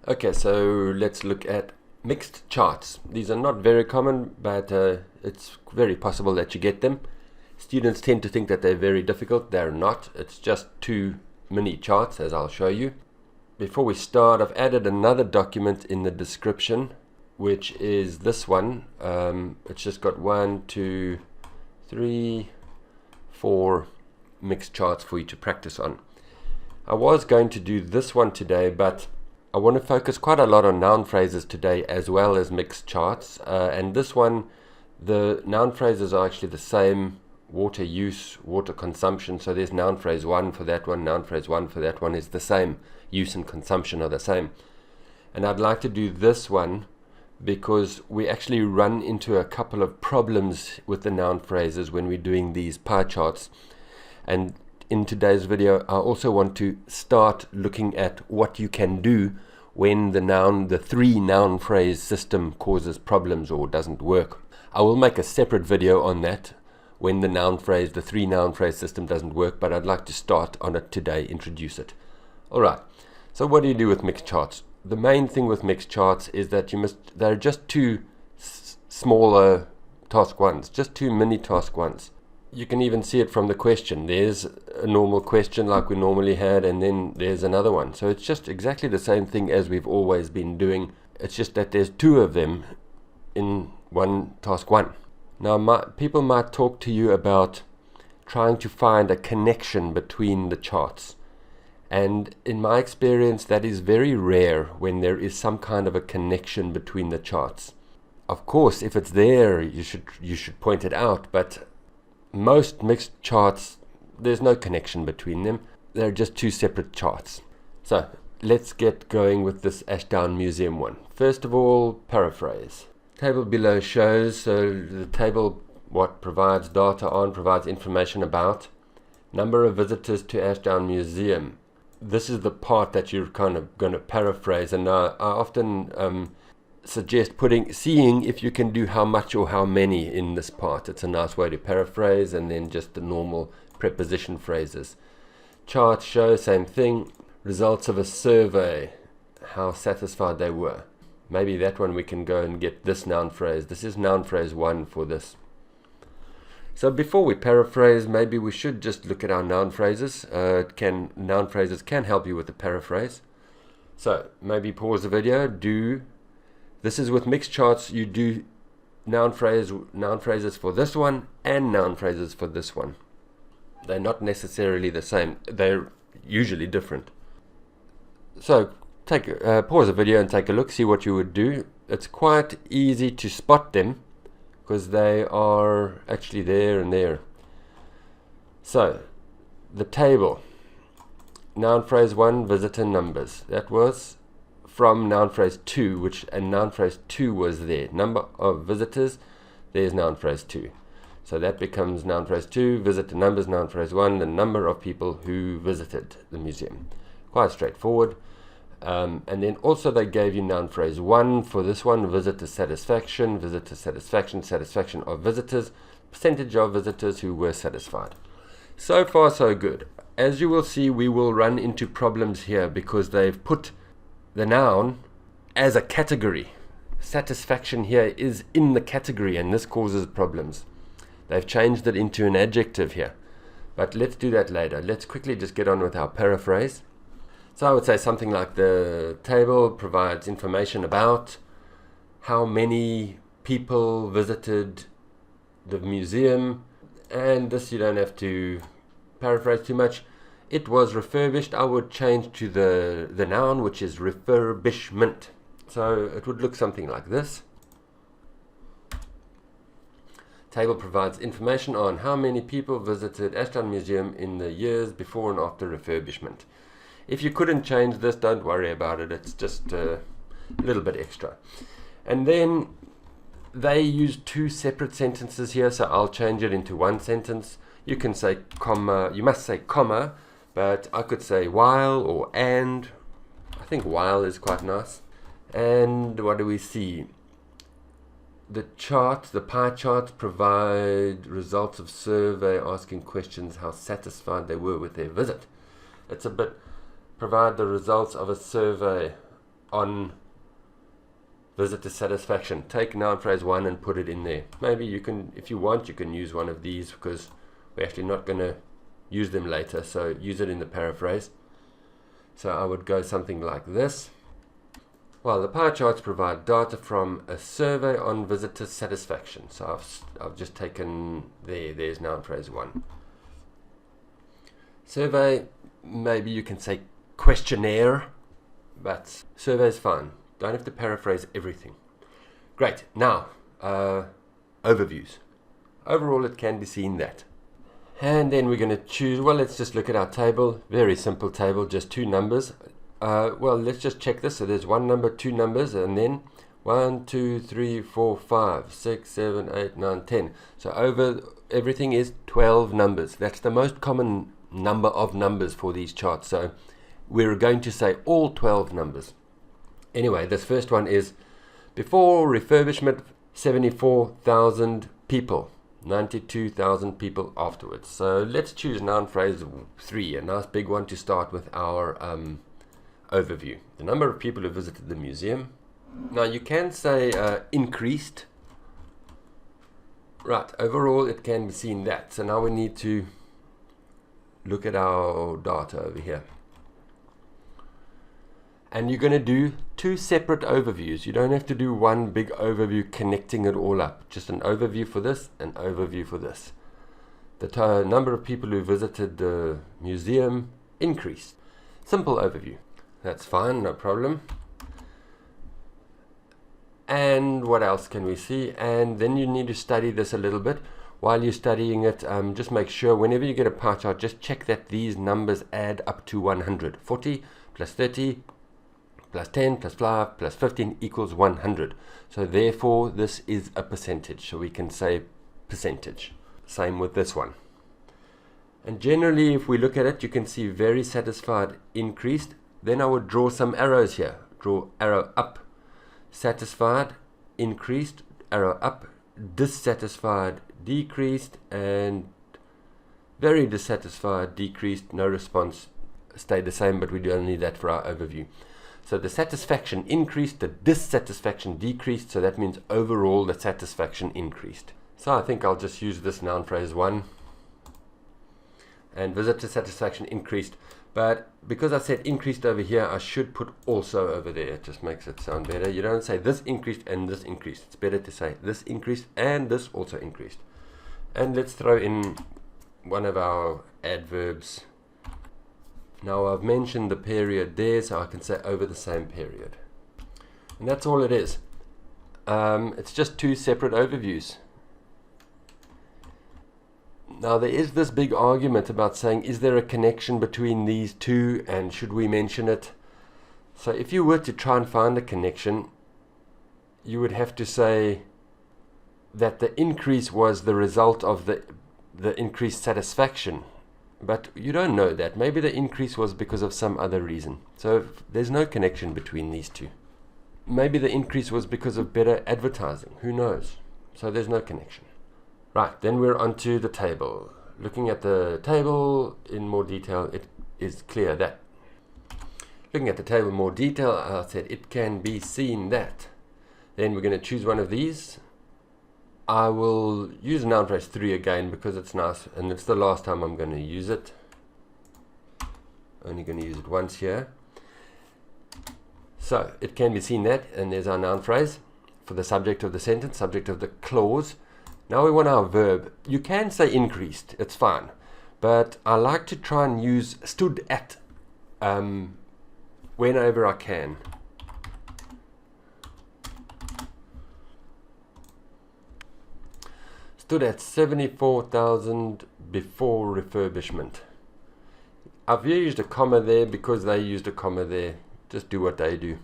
Okay, so let's look at mixed charts. These are not very common, but it's very possible that you get them. Students tend to think that they're very difficult. They're not. It's just two mini charts, as I'll show you. Before we start, I've added another document in the description, which is this one. It's just got 1, 2, 3, 4 mixed charts for you to practice on. I was going to do this one today, but I want to focus quite a lot on noun phrases today as well as mixed charts. And this one, the noun phrases are actually the same: water use, water consumption. So there's noun phrase 1 for that one, noun phrase 1 for that one is the same. Use and consumption are the same. And I'd like to do this one because we actually run into a couple of problems with the noun phrases when we're doing these pie charts. And in today's video, I also want to start looking at what you can do when the three noun phrase system causes problems or doesn't work. I will make a separate video on that when the three noun phrase system doesn't work, but I'd like to start on it today, introduce it. Alright, so what do you do with mixed charts? The main thing with mixed charts is that they're just two smaller task ones, just two mini task ones. You can even see it from the question. There's a normal question like we normally had, and then there's another one. So it's just exactly the same thing as we've always been doing. It's just that there's two of them in one task one. Now, people might talk to you about trying to find a connection between the charts. And in my experience, that is very rare when there is some kind of a connection between the charts. Of course, if it's there, you should point it out, but most mixed charts, there's no connection between them. They're just two separate charts. So let's get going with this Ashdown Museum one. First of all, paraphrase. Table below shows, so the table provides data on, provides information about number of visitors to Ashdown Museum. This is the part that you're kind of going to paraphrase, and I often suggest seeing if you can do how much or how many in this part. It's a nice way to paraphrase, and then just the normal preposition phrases. Charts show, same thing. Results of a survey, how satisfied they were. Maybe that one we can go and get this noun phrase. This is noun phrase 1 for this. So before we paraphrase, maybe we should just look at our noun phrases. Noun phrases can help you with the paraphrase. So maybe pause the video, this is with mixed charts. You do noun phrases for this one and noun phrases for this one. They're not necessarily the same. They're usually different. So pause the video and take a look, see what you would do. It's quite easy to spot them because they are actually there and there. So the table, noun phrase 1, visitor numbers. That was from noun phrase 2, and noun phrase 2 was there. Number of visitors, there's noun phrase 2. So that becomes noun phrase 2, visitor numbers, noun phrase 1, the number of people who visited the museum. Quite straightforward. And then also they gave you noun phrase 1 for this one, visitor satisfaction, satisfaction of visitors, percentage of visitors who were satisfied. So far so good. As you will see, we will run into problems here because they've put the noun as a category. Satisfaction here is in the category, and this causes problems. They've changed it into an adjective here, but let's do that later. Let's quickly just get on with our paraphrase. So I would say something like the table provides information about how many people visited the museum, and this you don't have to paraphrase too much. It was refurbished. I would change to the noun, which is refurbishment. So it would look something like this. Table provides information on how many people visited Ashdown Museum in the years before and after refurbishment. If you couldn't change this, don't worry about it. It's just a little bit extra. And then they use two separate sentences here, so I'll change it into one sentence. You can say comma, you must say comma, but I could say while or and. I think while is quite nice. And what do we see? The pie charts provide results of survey asking questions how satisfied they were with their visit. It's a bit, provide the results of a survey on visitor satisfaction. Take noun phrase 1 and put it in there. Maybe you can, if you want, you can use one of these because we're actually not going to use them later, so use it in the paraphrase. So I would go something like this. Well, the pie charts provide data from a survey on visitor satisfaction. So I've just taken there's noun phrase 1. Survey, maybe you can say questionnaire, but survey is fine. Don't have to paraphrase everything. Great. Now, overviews. Overall, it can be seen that. And then we're going to choose, well, let's just look at our table. Very simple table, just 2 numbers. Well, let's just check this. So there's 1 number, 2 numbers, and then 1, 2, 3, 4, 5, 6, 7, 8, 9, 10. So over everything is 12 numbers. That's the most common number of numbers for these charts. So we're going to say all 12 numbers. Anyway, this first one is before refurbishment, 74,000 people, 92,000 people afterwards. So let's choose noun phrase 3, a nice big one to start with our overview. The number of people who visited the museum. Now you can say increased. Right, overall it can be seen that. So now we need to look at our data over here. And you're going to do 2 separate overviews. You don't have to do one big overview connecting it all up. Just an overview for this, an overview for this. The number of people who visited the museum increased. Simple overview. That's fine, no problem. And what else can we see? And then you need to study this a little bit. While you're studying it, just make sure whenever you get a pie chart, just check that these numbers add up to 100. 40 plus 30 plus 10 plus 5 plus 15 equals 100. So therefore this is a percentage. So we can say percentage. Same with this one. And generally if we look at it, you can see very satisfied increased. Then I would draw some arrows here. Draw arrow up, satisfied, increased, arrow up, dissatisfied, decreased, and very dissatisfied, decreased, no response, stayed the same, but we don't need that for our overview. So the satisfaction increased, the dissatisfaction decreased, so that means overall the satisfaction increased. So I think I'll just use this noun phrase 1. And visitor satisfaction increased. But because I said increased over here, I should put also over there. It just makes it sound better. You don't say this increased and this increased. It's better to say this increased and this also increased. And let's throw in one of our adverbs. Now I've mentioned the period there, so I can say over the same period. And that's all it is. It's just 2 separate overviews. Now there is this big argument about saying, is there a connection between these 2 and should we mention it? So if you were to try and find a connection, you would have to say that the increase was the result of the increased satisfaction. But you don't know that. Maybe the increase was because of some other reason. So there's no connection between these 2. Maybe the increase was because of better advertising. Who knows? So there's no connection. Right, then we're onto the table. Looking at the table in more detail, it is clear that. Looking at the table in more detail, I said it can be seen that. Then we're going to choose one of these. I will use noun phrase 3 again because it's nice and it's the last time I'm going to use it. Only going to use it once here. So it can be seen that, and there's our noun phrase for the subject of the sentence, subject of the clause. Now we want our verb. You can say increased, it's fine, but I like to try and use stood at whenever I can. Stood at 74,000 before refurbishment. I've used a comma there because they used a comma there. Just do what they do.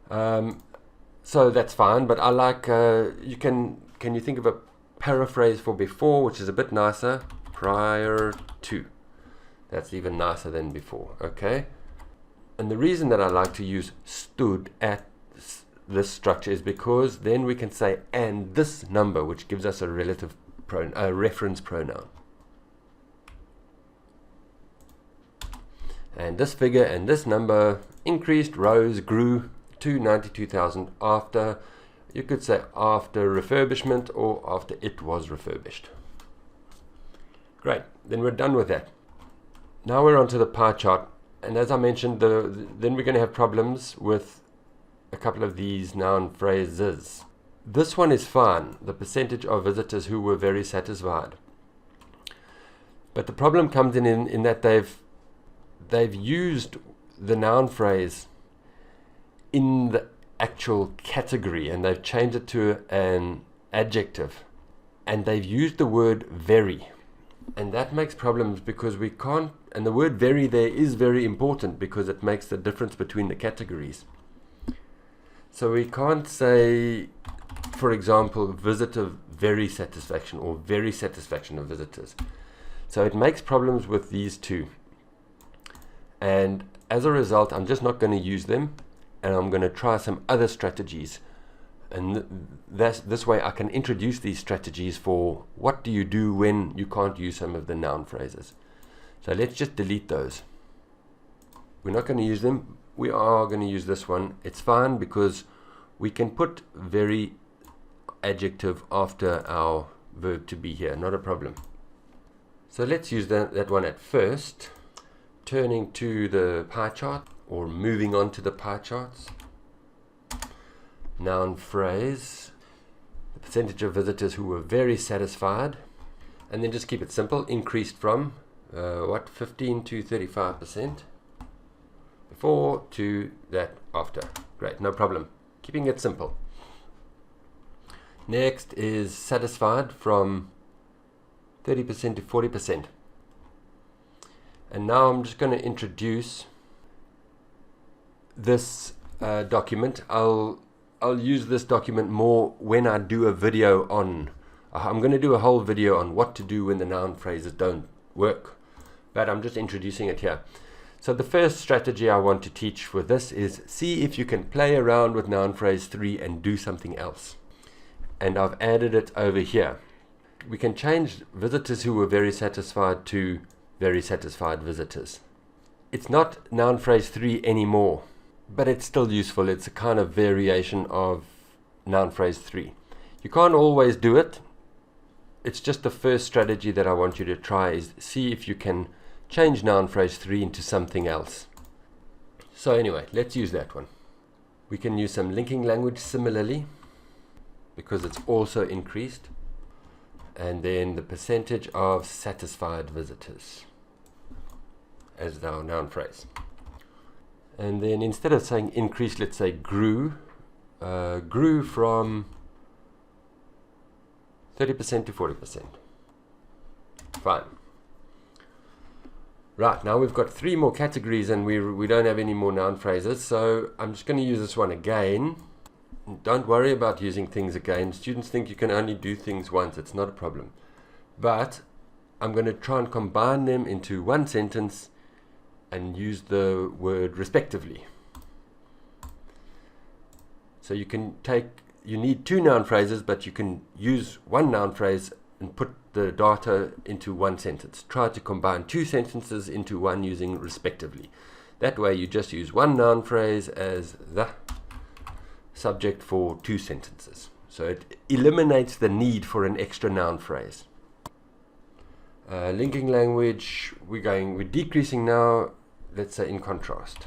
So that's fine, but I like, can you think of a paraphrase for before, which is a bit nicer? Prior to. That's even nicer than before, okay? And the reason that I like to use stood at this structure is because then we can say and this number, which gives us a relative reference pronoun. And this figure and this number increased, rose, grew to 92,000 after, you could say after refurbishment or after it was refurbished. Great, then we're done with that. Now we're onto the pie chart, and as I mentioned, then we're going to have problems with a couple of these noun phrases. This one is fine, the percentage of visitors who were very satisfied. But the problem comes in that they've used the noun phrase in the actual category, and they've changed it to an adjective, and they've used the word very, and that makes problems because we can't, and the word very there is very important because it makes the difference between the categories. So we can't say, for example, visitor very satisfaction or very satisfaction of visitors. So it makes problems with these two, and as a result I'm just not going to use them, and I'm going to try some other strategies, and this way I can introduce these strategies for what do you do when you can't use some of the noun phrases. So let's just delete those. We're not going to use them. We are going to use this one. It's fine because we can put very adjective after our verb to be here, not a problem. So let's use that one at first. Turning to the pie chart, or moving on to the pie charts. Noun phrase, the percentage of visitors who were very satisfied, and then just keep it simple, increased from 15 to 35% before to that after. Great, no problem. Keeping it simple. Next is satisfied from 30% to 40%. And now I'm just going to introduce this document. I'll use this document more when I do a video on, I'm going to do a whole video on what to do when the noun phrases don't work, but I'm just introducing it here. So the first strategy I want to teach with this is see if you can play around with noun phrase 3 and do something else. And I've added it over here. We can change visitors who were very satisfied to very satisfied visitors. It's not noun phrase 3 anymore, but it's still useful. It's a kind of variation of noun phrase 3. You can't always do it. It's just the first strategy that I want you to try is see if you can change noun phrase 3 into something else. So anyway, let's use that one. We can use some linking language similarly because it's also increased. And then the percentage of satisfied visitors as our noun phrase. And then instead of saying increased, let's say grew. Grew from 30% to 40%. Fine. Right, now we've got 3 more categories and we don't have any more noun phrases, so I'm just going to use this one again. Don't worry about using things again. Students think you can only do things once. It's not a problem. But I'm going to try and combine them into one sentence and use the word respectively. So you can you need 2 noun phrases, but you can use one noun phrase and put the data into one sentence. Try to combine 2 sentences into one using respectively. That way you just use one noun phrase as the subject for 2 sentences. So it eliminates the need for an extra noun phrase. Linking language, we're decreasing now, let's say in contrast.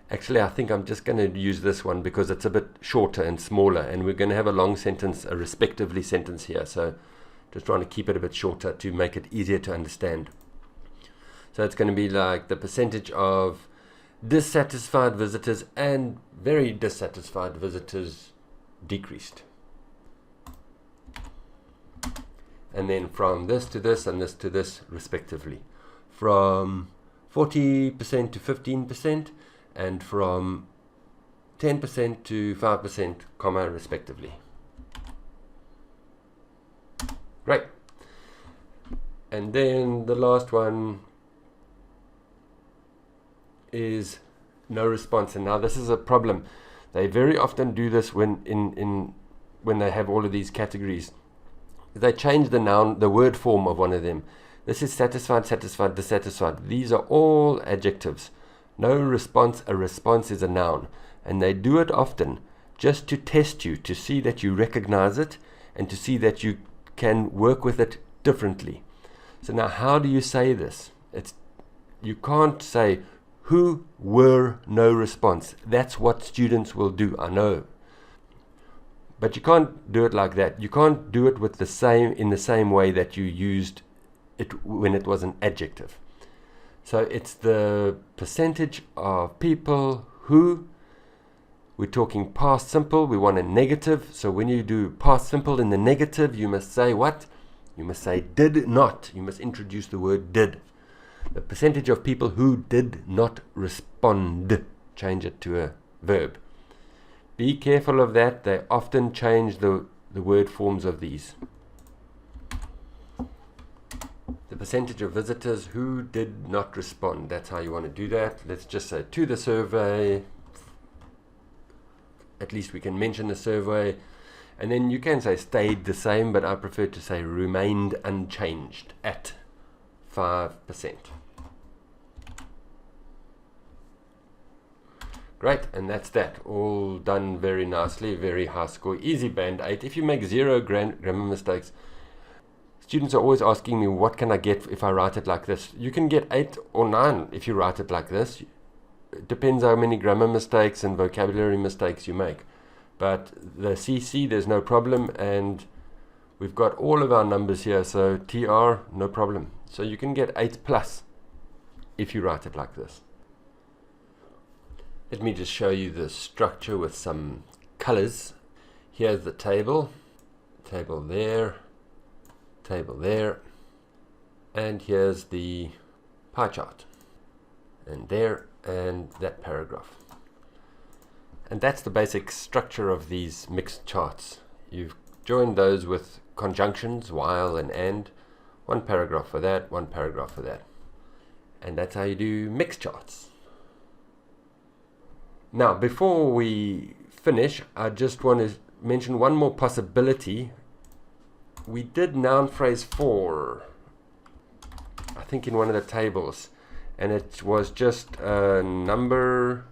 Actually, I think I'm just going to use this one because it's a bit shorter and smaller, and we're going to have a long sentence, a respectively sentence here. So just trying to keep it a bit shorter to make it easier to understand. So it's going to be like the percentage of dissatisfied visitors and very dissatisfied visitors decreased. And then from this to this and this to this respectively. From 40% to 15% and from 10% to 5%, comma, respectively. Great. And then the last one is no response. And now this is a problem. They very often do this when they have all of these categories. They change the word form of one of them. This is satisfied, satisfied, dissatisfied. These are all adjectives. No response, a response is a noun. And they do it often just to test you, to see that you recognize it and to see that you can work with it differently. So now how do you say this? You can't say, who were no response. That's what students will do, I know. But you can't do it like that. You can't do it with in the same way that you used it when it was an adjective. So it's the percentage of people who, we're talking past simple, we want a negative. So when you do past simple in the negative, you must say what? You must say did not. You must introduce the word did. The percentage of people who did not respond. Change it to a verb. Be careful of that. They often change the word forms of these. The percentage of visitors who did not respond. That's how you want to do that. Let's just say to the survey. At least we can mention the survey. And then you can say stayed the same, but I prefer to say remained unchanged at 5%. Great, and that's that. All done very nicely, very high score. Easy band 8. If you make 0 grammar mistakes, students are always asking me, what can I get if I write it like this? You can get 8 or 9 if you write it like this. It depends how many grammar mistakes and vocabulary mistakes you make. But the CC, there's no problem, and we've got all of our numbers here, so TR, no problem. So you can get 8 plus if you write it like this. Let me just show you the structure with some colors. Here's the table there, and here's the pie chart, and there, and that paragraph. And that's the basic structure of these mixed charts. You've joined those with conjunctions, while and. One paragraph for that, one paragraph for that. And that's how you do mixed charts. Now, before we finish, I just want to mention one more possibility. We did noun phrase 4, I think in one of the tables, and it was just a number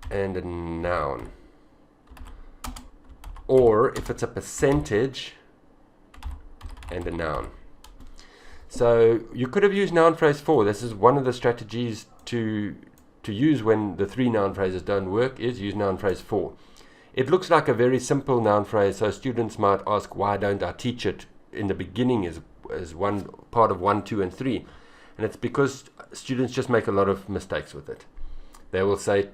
and a noun. Or if it's a percentage and a noun. So you could have used noun phrase 4. This is one of the strategies to use when the 3 noun phrases don't work, is use noun phrase 4. It looks like a very simple noun phrase, so students might ask, why don't I teach it in the beginning as one part of 1, 2, and 3? And it's because students just make a lot of mistakes with it. They will say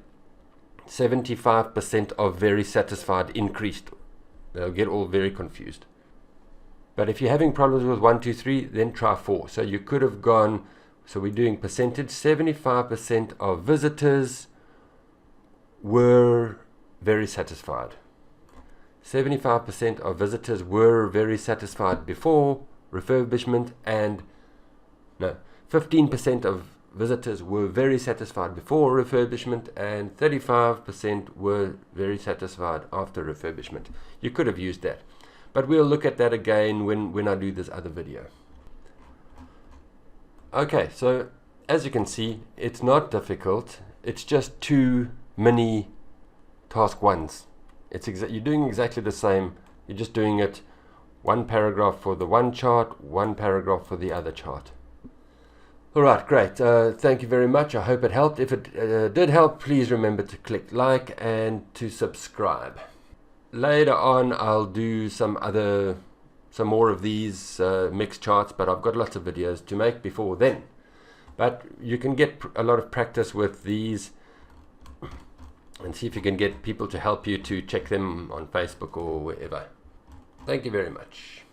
75% of very satisfied increased. They'll get all very confused. But if you're having problems with 1, 2, 3, then try 4. So you could have gone, so we're doing percentage, 75% of visitors were very satisfied. 75% of visitors were very satisfied before refurbishment, and 15% of visitors were very satisfied before refurbishment, and 35% were very satisfied after refurbishment. You could have used that, but we'll look at that again when I do this other video. Okay, so as you can see, it's not difficult. It's just 2 mini task 1s. You're doing exactly the same. You're just doing it 1 paragraph for the one chart, 1 paragraph for the other chart. Alright, great. Thank you very much. I hope it helped. If it did help, please remember to click like and to subscribe. Later on, I'll do some more of these mixed charts, but I've got lots of videos to make before then. But you can get a lot of practice with these and see if you can get people to help you to check them on Facebook or wherever. Thank you very much.